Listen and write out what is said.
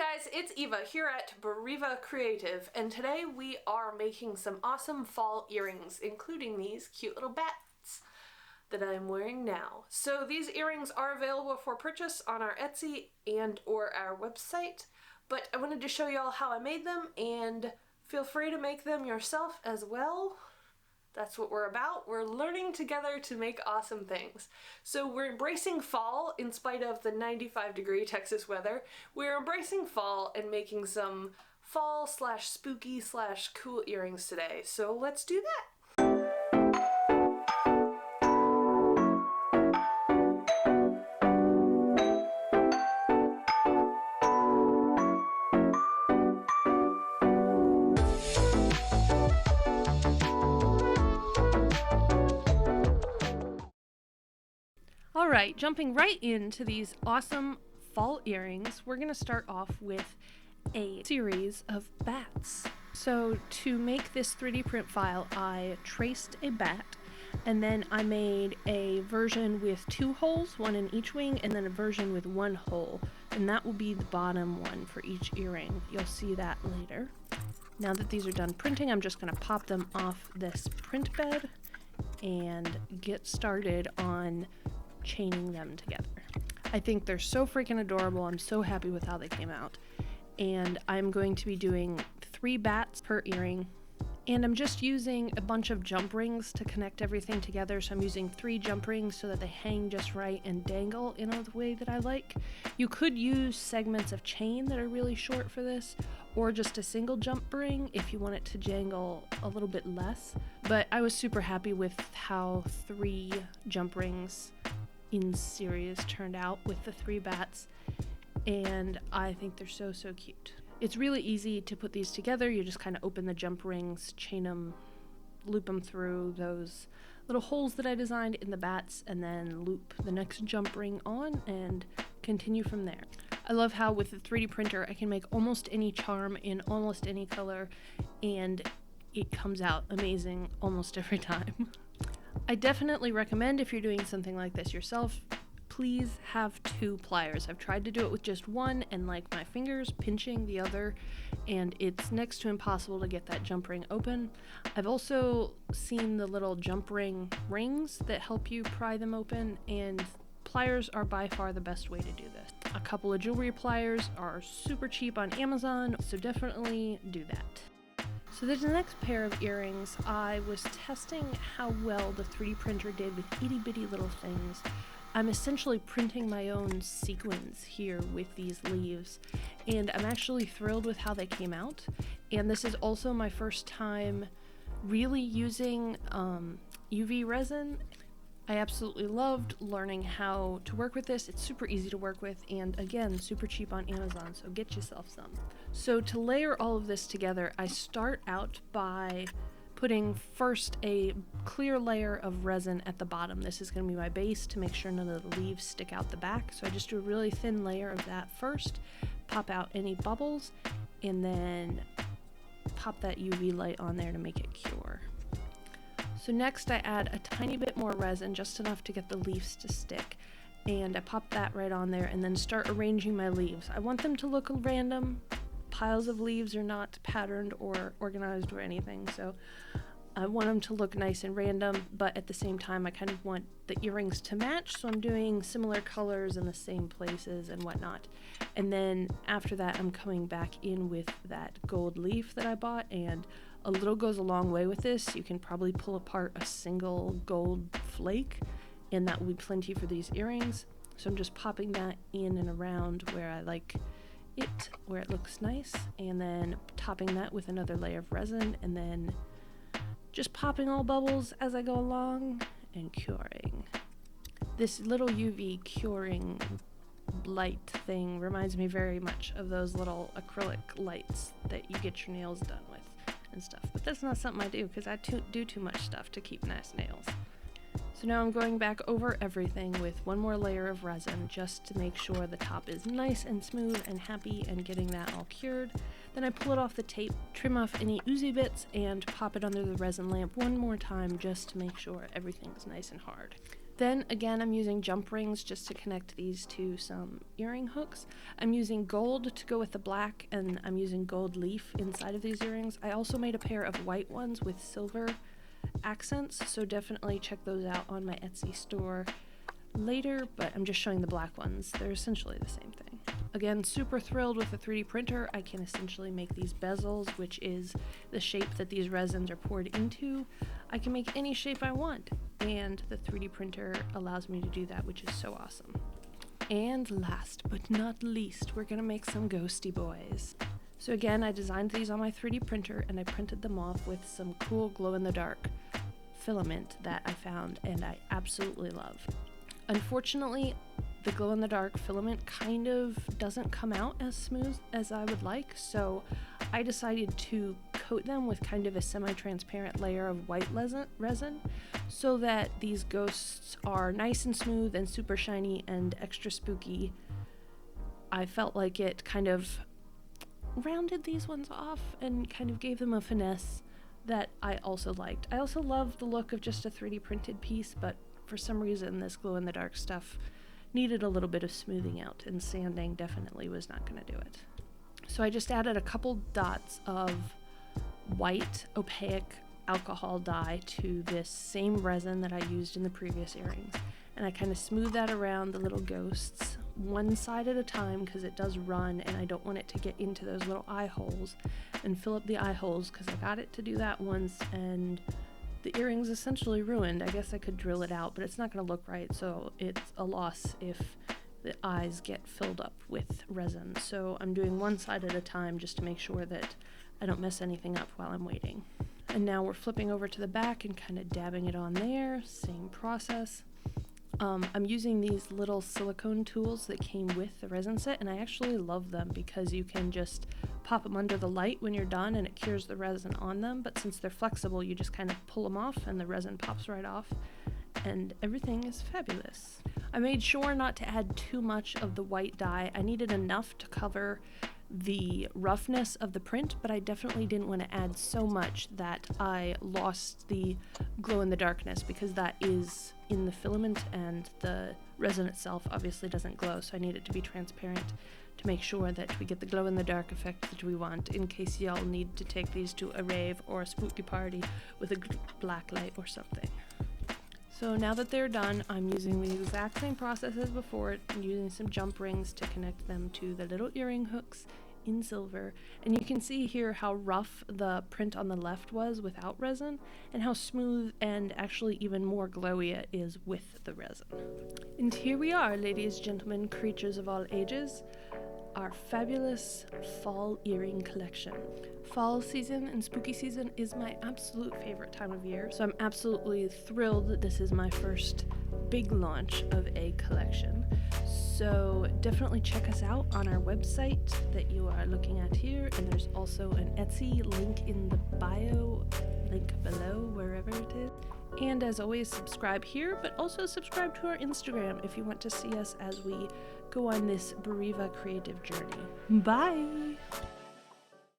Hi guys, it's Eva here at Bariva Creative, and today we are making some awesome fall earrings, including these cute little bats that I'm wearing now. So these earrings are available for purchase on our Etsy and or our website, but I wanted to show you all how I made them, and feel free to make them yourself as well. That's what we're about. We're learning together to make awesome things. So we're embracing fall in spite of the 95-degree Texas weather. We're embracing fall and making some fall slash spooky slash cool earrings today. So let's do that. Alright, jumping right into these awesome fall earrings, we're going to start off with a series of bats. So to make this 3D print file, I traced a bat, and then I made a version with 2 holes, one in each wing, and then a version with 1 hole, and that will be the bottom one for each earring. You'll see that later. Now that these are done printing, I'm just going to pop them off this print bed and get started on chaining them together. I think they're so freaking adorable. I'm so happy with how they came out. And I'm going to be doing 3 bats per earring. And I'm just using a bunch of jump rings to connect everything together. So I'm using 3 jump rings so that they hang just right and dangle in a way that I like. You could use segments of chain that are really short for this, or just a single jump ring if you want it to jangle a little bit less. But I was super happy with how 3 jump rings in series turned out with the 3 bats, and I think they're so cute. It's really easy to put these together. You just kind of open the jump rings, chain them, loop them through those little holes that I designed in the bats, and then loop the next jump ring on and continue from there. I love how with the 3D printer I can make almost any charm in almost any color, and it comes out amazing almost every time. I definitely recommend, if you're doing something like this yourself, please have 2 pliers. I've tried to do it with just 1 and like my fingers pinching the other, and it's next to impossible to get that jump ring open. I've also seen the little jump ring rings that help you pry them open, and pliers are by far the best way to do this. A couple of jewelry pliers are super cheap on Amazon, so definitely do that. So the next pair of earrings, I was testing how well the 3D printer did with itty bitty little things. I'm essentially printing my own sequins here with these leaves, and I'm actually thrilled with how they came out. And this is also my first time really using UV resin. I absolutely loved learning how to work with this. It's super easy to work with, and again, super cheap on Amazon, so get yourself some. So to layer all of this together, I start out by putting first a clear layer of resin at the bottom. This is going to be my base to make sure none of the leaves stick out the back. So I just do a really thin layer of that first, pop out any bubbles, and then pop that UV light on there to make it cure. So next I add a tiny bit more resin, just enough to get the leaves to stick, and I pop that right on there and then start arranging my leaves. I want them to look random. Piles of leaves are not patterned or organized or anything, so I want them to look nice and random, but at the same time I kind of want the earrings to match, so I'm doing similar colors in the same places and whatnot. And then after that I'm coming back in with that gold leaf that I bought, and a little goes a long way with this. You can probably pull apart a single gold flake, and that will be plenty for these earrings. So I'm just popping that in and around where I like it, where it looks nice, and then topping that with another layer of resin, and then just popping all bubbles as I go along and curing. This little UV curing light thing reminds me very much of those little acrylic lights that you get your nails done with and stuff, but that's not something I do because I do too much stuff to keep nice nails. So now I'm going back over everything with 1 more layer of resin just to make sure the top is nice and smooth and happy, and getting that all cured. Then I pull it off the tape, trim off any oozy bits, and pop it under the resin lamp 1 more time just to make sure everything's nice and hard. Then again, I'm using jump rings just to connect these to some earring hooks. I'm using gold to go with the black, and I'm using gold leaf inside of these earrings. I also made a pair of white ones with silver accents, so definitely check those out on my Etsy store later, but I'm just showing the black ones. They're essentially the same thing. Again, super thrilled with the 3D printer. I can essentially make these bezels, which is the shape that these resins are poured into. I can make any shape I want, and the 3D printer allows me to do that, which is so awesome. And last but not least, we're gonna make some ghosty boys. So again, I designed these on my 3D printer and I printed them off with some cool glow-in-the-dark filament that I found and I absolutely love. Unfortunately, the glow-in-the-dark filament kind of doesn't come out as smooth as I would like, so I decided to coat them with kind of a semi-transparent layer of white resin so that these ghosts are nice and smooth and super shiny and extra spooky. I felt like it kind of rounded these ones off and kind of gave them a finesse that I also liked. I also love the look of just a 3D printed piece, but for some reason this glow-in-the-dark stuff needed a little bit of smoothing out, and sanding definitely was not going to do it. So I just added a couple dots of white opaque alcohol dye to this same resin that I used in the previous earrings, and I kind of smooth that around the little ghosts one side at a time because it does run and I don't want it to get into those little eye holes and fill up the eye holes, because I got it to do that once and the earring's essentially ruined. I guess I could drill it out, but it's not going to look right, so it's a loss if the eyes get filled up with resin. So I'm doing one side at a time just to make sure that I don't mess anything up while I'm waiting. And now we're flipping over to the back and kind of dabbing it on there, same process. I'm using these little silicone tools that came with the resin set, and I actually love them because you can just pop them under the light when you're done and it cures the resin on them, but since they're flexible you just kind of pull them off and the resin pops right off and everything is fabulous. I made sure not to add too much of the white dye. I needed enough to cover the roughness of the print, but I definitely didn't want to add so much that I lost the glow-in-the-darkness, because that is in the filament and the resin itself obviously doesn't glow, so I need it to be transparent to make sure that we get the glow-in-the-dark effect that we want, in case y'all need to take these to a rave or a spooky party with a black light or something. So now that they're done, I'm using the exact same process as before, using some jump rings to connect them to the little earring hooks in silver. And you can see here how rough the print on the left was without resin, and how smooth and actually even more glowy it is with the resin. And here we are, ladies, gentlemen, creatures of all ages, our fabulous fall earring collection. Fall season and spooky season is my absolute favorite time of year, so I'm absolutely thrilled that this is my first big launch of a collection. So definitely check us out on our website that you are looking at here, and there's also an Etsy link in the bio, link below, wherever it is. And as always, subscribe here, but also subscribe to our Instagram if you want to see us as we go on this Beriva creative journey. Bye!